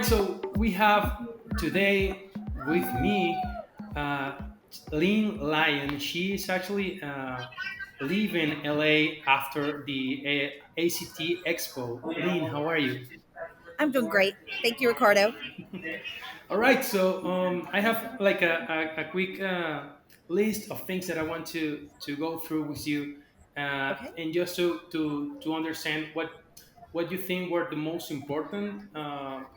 right, so we have today with me uh, Lynn Lyon. She is actually live in LA after the ACT Expo. Lynn, how are you? I'm doing great. Thank you, Ricardo. All right, so I have like a quick list of things that I want to go through with you, Okay. and just to understand what you think were the most important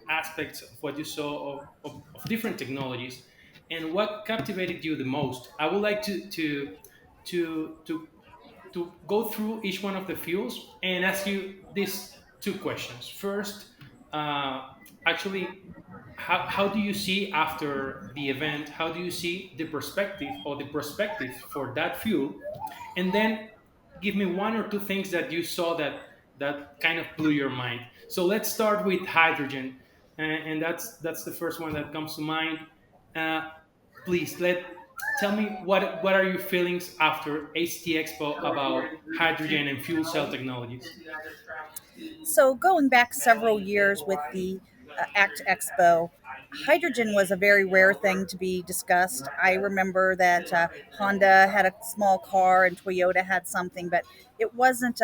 aspects of what you saw of different technologies, and what captivated you the most. I would like to to to go through each one of the fuels and ask you these two questions. First, uh, actually, how do you see after the event? How do you see the perspective or the perspectives for that fuel? And then give me one or two things that you saw that kind of blew your mind. So let's start with hydrogen, and that's the first one that comes to mind. Uh, Please tell me what are your feelings after ACT Expo about hydrogen and fuel cell technologies? So, going back several years with the ACT Expo, hydrogen was a very rare thing to be discussed. I remember that Honda had a small car and Toyota had something, but it wasn't.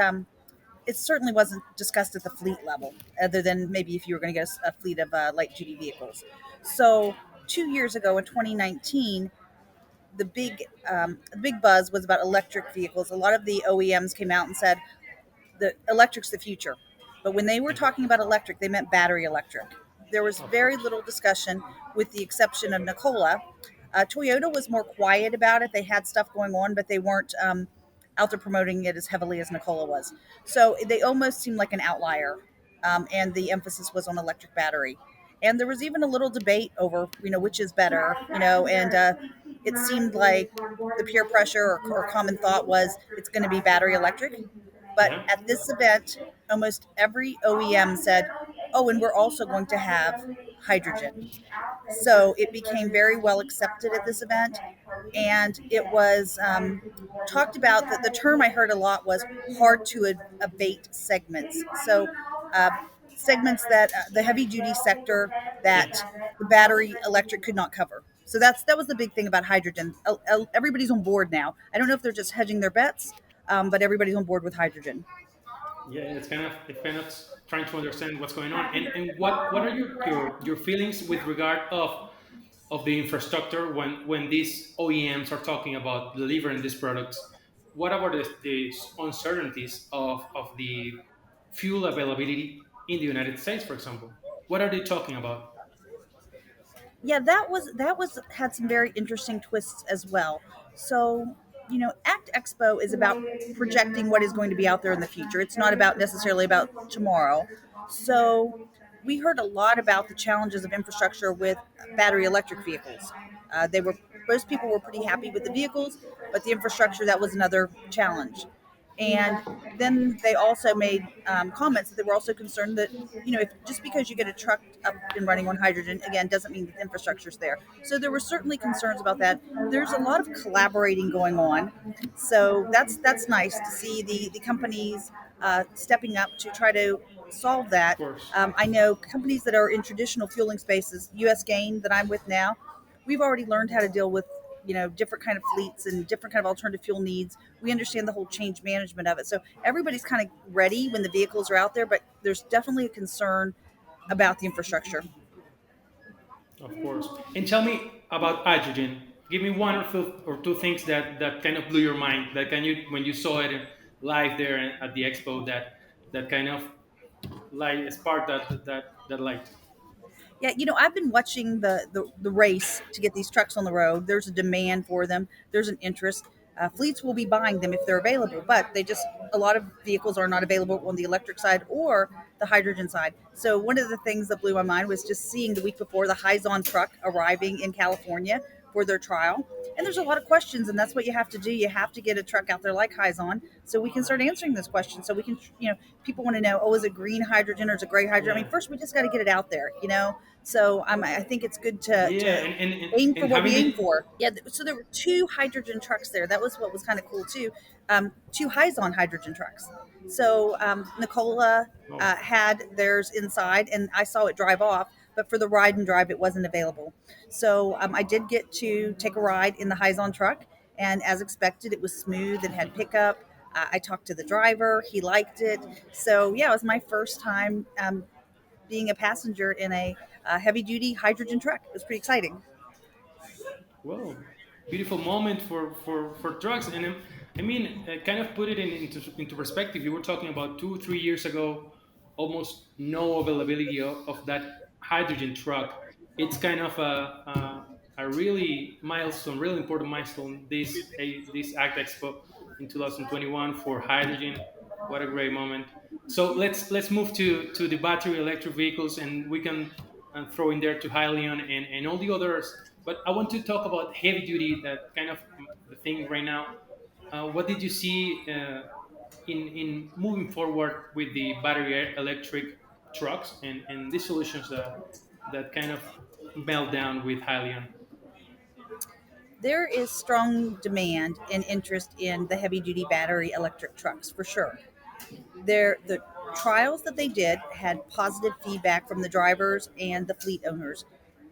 It certainly wasn't discussed at the fleet level, other than maybe if you were going to get a fleet of light duty vehicles. So, 2 years ago in 2019, the big buzz was about electric vehicles. A lot of the OEMs came out and said the electric's the future. But when they were talking about electric, they meant battery electric. There was Of very course. little discussion, with the exception of Nikola. Toyota was more quiet about it. They had stuff going on, but they weren't out there promoting it as heavily as Nikola was. So they almost seemed like an outlier, and the emphasis was on electric battery. And there was even a little debate over, which is better, and it seemed like the peer pressure or common thought was it's going to be battery electric. But Yeah. at this event, almost every OEM said, oh, and we're also going to have hydrogen. So it became very well accepted at this event. And it was talked about that the term I heard a lot was hard to abate segments. So uh, segments that the heavy duty sector Yeah. that the battery electric could not cover. So that was the big thing about hydrogen. Everybody's on board now. I don't know if they're just hedging their bets, but everybody's on board with hydrogen. Yeah, it's kind of trying to understand what's going on, and what are your feelings with regard of the infrastructure when these OEMs are talking about delivering these products? What about the uncertainties of the fuel availability in the United States, for example? What are they talking about? Yeah, that was had some very interesting twists as well. So, ACT Expo is about projecting what is going to be out there in the future. It's not about necessarily about tomorrow. So, we heard a lot about the challenges of infrastructure with battery electric vehicles. They were Most people were pretty happy with the vehicles, but the infrastructure, that was another challenge. And then they also made comments that they were also concerned that, if just because you get a truck up and running on hydrogen, again, doesn't mean that the infrastructure's there. So there were certainly concerns about that. There's a lot of collaborating going on. So that's nice to see the companies stepping up to try to solve Of that. course. I know companies that are in traditional fueling spaces, US Gain that I'm with now, we've already learned how to deal with different kind of fleets and different kind of alternative fuel needs. We understand the whole change management of it, so everybody's kind of ready when the vehicles are out there, but there's definitely a concern about the infrastructure. Of course. And tell me about hydrogen. Give me one or two things that kind of blew your mind. That can you when you saw it live there at the expo that kind of light sparked that light. Yeah, I've been watching the race to get these trucks on the road. There's a demand for them. There's an interest. Fleets will be buying them if they're available, but a lot of vehicles are not available on the electric side or the hydrogen side. So one of the things that blew my mind was just seeing the week before the Hyzon truck arriving in California for their trial. And there's a lot of questions, and that's what you have to do. You have to get a truck out there like Hyzon so we can start answering those questions. So we can, people want to know, oh, is it green hydrogen or is it gray hydrogen? I Yeah. mean, first we just got to get it out there. So I think it's good to, Yeah, to and, and, aim for and what having we aim it. for. Yeah. So there were two hydrogen trucks there. That was what was kind of cool too. Two Hyzon hydrogen trucks. So Nicola Oh, had theirs inside, and I saw it drive off. but for the ride and drive, it wasn't available. So I did get to take a ride in the Hyzon truck, and as expected, it was smooth and had pickup. I talked to the driver; he liked it. So yeah, it was my first time being a passenger in a heavy duty hydrogen truck. It was pretty exciting. Well, beautiful moment for drugs, and I mean, kind of put it into perspective. You were talking about 2 3 years ago, almost no availability of that hydrogen truck. It's kind of a really milestone, really important milestone. This ACT Expo in 2021 for hydrogen. What a great moment. So let's move to the battery electric vehicles, and we can throw in there to Hyliion and all the others, but I want to talk about heavy duty, that kind of the thing right now. What did you see in moving forward with the battery electric trucks and these solutions that kind of melt down with Hyliion? There is strong demand and interest in the heavy duty battery electric trucks for sure. The trials that they did had positive feedback from the drivers and the fleet owners.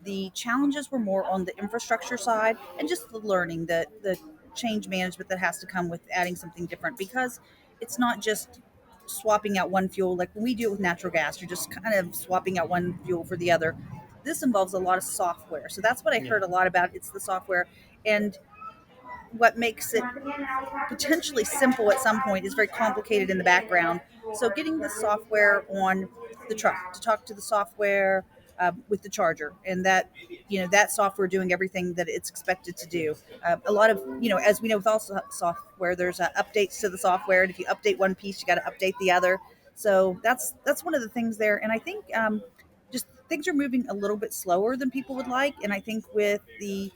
The challenges were more on the infrastructure side and just the learning, the change management that has to come with adding something different, because it's not just swapping out one fuel like when we do it with natural gas. You're just kind of swapping out one fuel for the other. This involves a lot of software. So that's what I Yeah. heard a lot about. It's the software. And what makes it potentially simple at some point is very complicated in the background. So getting the software on the truck to talk to the software with the charger, and that that software doing everything that it's expected to do. A lot of as we know with all software, there's updates to the software, and if you update one piece, you got to update the other. So that's one of the things there, and I think just things are moving a little bit slower than people would like, and I think with the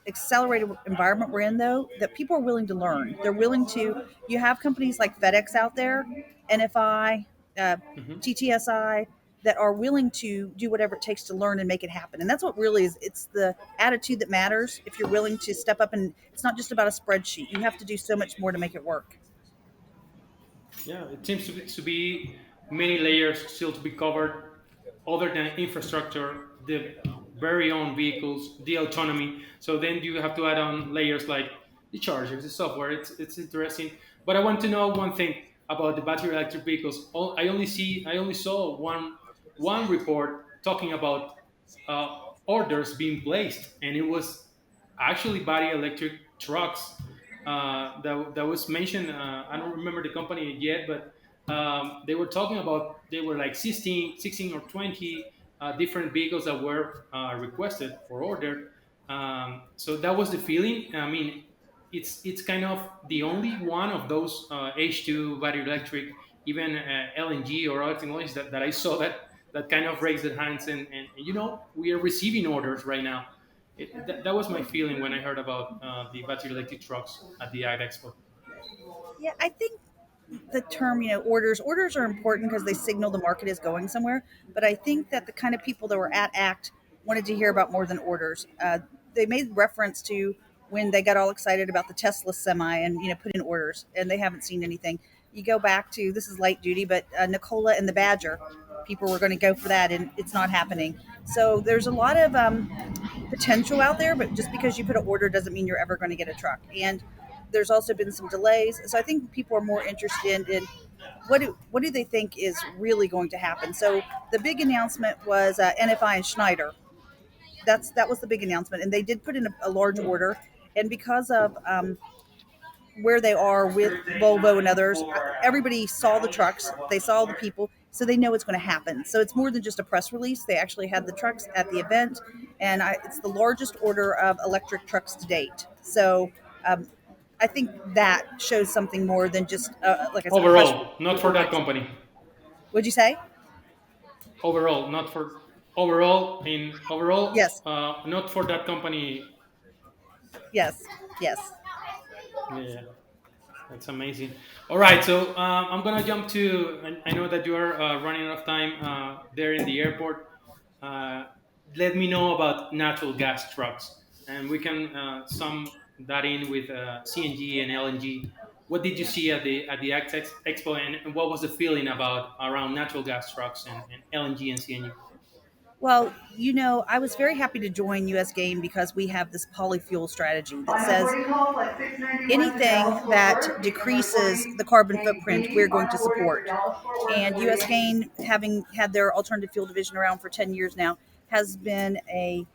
accelerated environment we're in, though, that people are willing to learn. They're willing to. You have companies like FedEx out there, NFI, uh, Hmm. TTSI, that are willing to do whatever it takes to learn and make it happen. And that's what really is. It's the attitude that matters. If you're willing to step up, and it's not just about a spreadsheet. You have to do so much more to make it work. Yeah, it seems to be many layers still to be covered, other than infrastructure, the very own vehicles, the autonomy. So then you have to add on layers like the chargers, the software. It's interesting. But I want to know one thing about the battery electric vehicles. I only saw one report talking about orders being placed, and it was actually battery electric trucks that was mentioned. I don't remember the company yet, but they were talking about, they were like 16 or 20 different vehicles that were requested or ordered. So that was the feeling. I mean, it's kind of the only one of those H2 battery electric, even LNG or other technologies that I saw that kind of raised their hands, and we are receiving orders right now. That was my feeling when I heard about the battery electric trucks at the ACT Expo. Yeah, I think the term, orders are important because they signal the market is going somewhere. But I think that the kind of people that were at ACT wanted to hear about more than orders. They made reference to when they got all excited about the Tesla semi and put in orders, and they haven't seen anything. You go back to, this is light duty, but Nicola and the Badger, people were going to go for that, and it's not happening. So there's a lot of potential out there, but just because you put an order doesn't mean you're ever going to get a truck. And there's also been some delays. So I think people are more interested in what do they think is really going to happen. So the big announcement was NFI and Schneider. That was the big announcement, and they did put in a large order. And because of where they are with Volvo and others, everybody saw the trucks, they saw the people, so they know it's going to happen. So it's more than just a press release. They actually had the trucks at the event, and it's the largest order of electric trucks to date. So um, I think that shows something more than just, like I said, a press release. Overall, not People for would that like to. company. Would you say? Overall, not for overall in overall, Yes, not for that company. yes, yes. Yeah. That's amazing. All right, so I'm gonna jump to. I know that you are running out of time there in the airport. Uh, Let me know about natural gas trucks, and we can sum that in with CNG and LNG. What did you see at the ACT Expo, and what was the feeling about around natural gas trucks and LNG and CNG? Well, I was very happy to join US Game because we have this polyfuel strategy that says anything that decreases the carbon footprint, we're going to support. And US Gain, having had their alternative fuel division around for 10 years now, has been a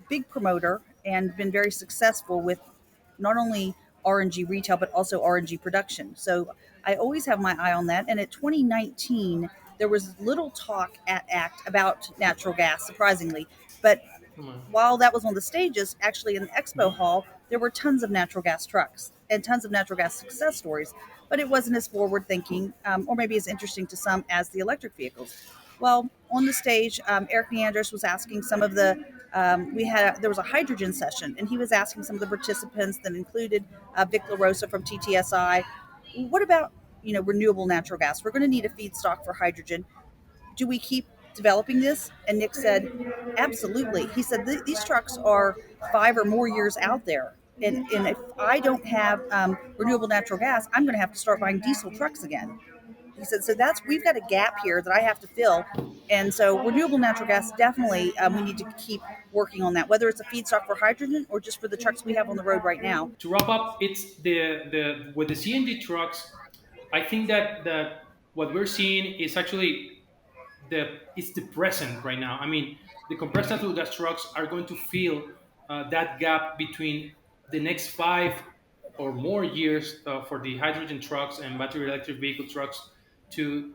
big promoter and been very successful with not only RNG retail, but also RNG production. So I always have my eye on that. And at 2019, there was little talk at ACT about natural gas, surprisingly. But Come on. while that was on the stages, actually in the expo hall, there were tons of natural gas trucks and tons of natural gas success stories, but it wasn't as forward thinking, or maybe as interesting to some as the electric vehicles. Well, on the stage, Eric Neanders was asking some of the there was a hydrogen session, and he was asking some of the participants that included Vic LaRosa from TTSI, what about renewable natural gas? We're going to need a feedstock for hydrogen. Do we keep developing this? And Nick said, absolutely. He said, these trucks are 5 or more years out there. And if I don't have renewable natural gas, I'm going to have to start buying diesel trucks again. He said, so we've got a gap here that I have to fill. And so renewable natural gas, definitely, we need to keep working on that, whether it's a feedstock for hydrogen or just for the trucks we have on the road right now. To wrap up, it's the with the CNG trucks. I think that what we're seeing is actually it's the present right now. I mean, the compressed natural gas trucks are going to fill that gap between the next 5 or more years for the hydrogen trucks and battery electric vehicle trucks to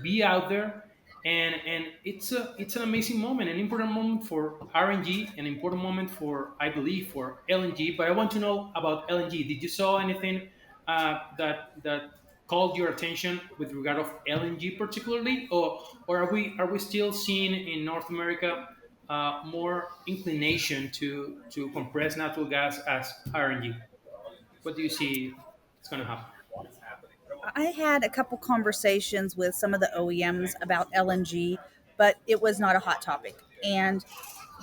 be out there. And it's an amazing moment, an important moment for RNG, an important moment for, I believe, for LNG. But I want to know about LNG. Did you saw anything that called your attention with regard of LNG particularly, or are we still seeing in North America more inclination to compress natural gas as RNG? What do you see is going to happen? I had a couple conversations with some of the OEMs about LNG, but it was not a hot topic. And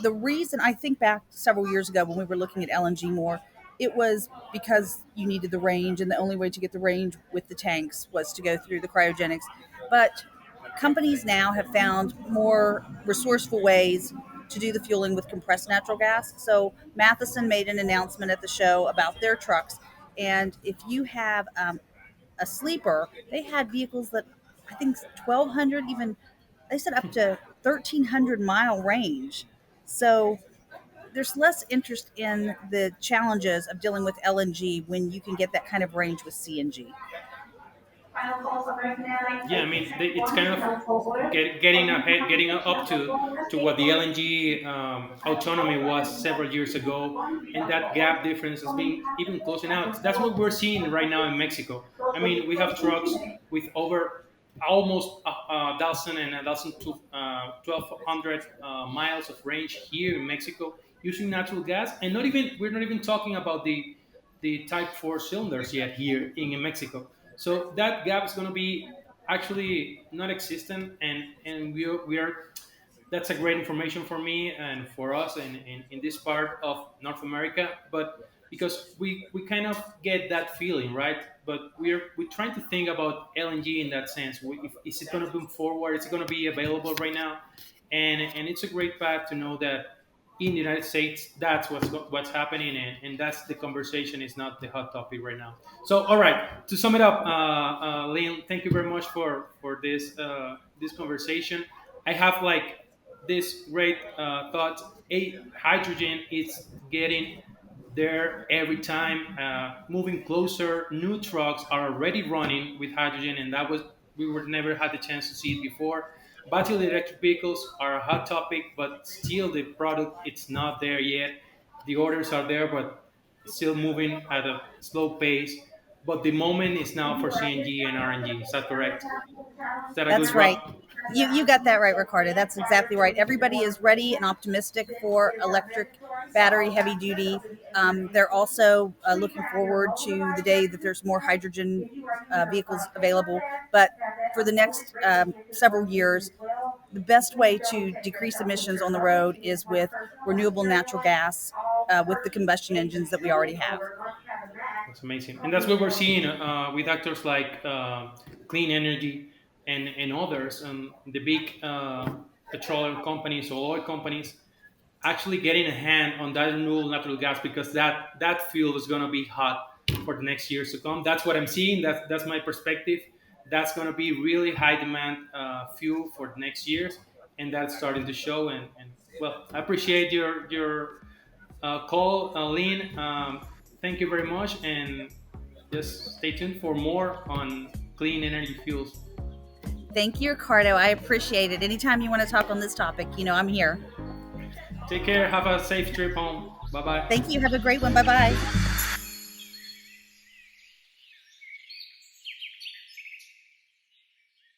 the reason I think back several years ago when we were looking at LNG more, it was because you needed the range, and the only way to get the range with the tanks was to go through the cryogenics. But companies now have found more resourceful ways to do the fueling with compressed natural gas. So Matheson made an announcement at the show about their trucks. And if you have a sleeper, they had vehicles that I think 1,200, even they said up to 1,300 mile range. So there's less interest in the challenges of dealing with LNG when you can get that kind of range with CNG. Yeah, I mean, it's kind of getting ahead, getting up to what the LNG autonomy was several years ago, and that gap difference has been even closing out. That's what we're seeing right now in Mexico. I mean, we have trucks with over almost a thousand and a thousand to 1,200 miles of range here in Mexico using natural gas, and not even we're not even talking about the Type 4 cylinders yet here in Mexico. So that gap is going to be actually not existent, and we are that's a great information for me and for us in this part of North America. But because we kind of get that feeling, right? But we're trying to think about LNG in that sense. Is it going to move forward? Is it going to be available right now? And it's a great path to know that in the United States, that's what's happening, and that's the conversation. Is not the hot topic right now. So, all right, to sum it up, Lynn, thank you very much for this conversation. I have like this great thought. Hydrogen is getting there every time, moving closer. New trucks are already running with hydrogen, and that was we were never had the chance to see it before. Battery electric vehicles are a hot topic, but still the product it's not there yet. The orders are there, but it's still moving at a slow pace. But the moment is now for CNG and RNG. Is that correct? Is that a good That's right. wrap? You got that right, Ricardo. That's exactly right. Everybody is ready and optimistic for electric battery heavy duty. They're also looking forward to the day that there's more hydrogen vehicles available. But for the next several years, the best way to decrease emissions on the road is with renewable natural gas with the combustion engines that we already have. That's amazing, and that's what we're seeing with actors like Clean Energy and others. The big petroleum companies or oil companies actually getting a hand on that renewable natural gas, because that fuel is going to be hot for the next years to come. That's what I'm seeing. That's my perspective. That's going to be really high demand fuel for the next years, and that's starting to show. And well, I appreciate your call, Lynn. Thank you very much, and just stay tuned for more on clean energy fuels. Thank you, Ricardo. I appreciate it. Anytime you want to talk on this topic, I'm here. Take care. Have a safe trip home. Bye bye. Thank you. Have a great one. Bye bye.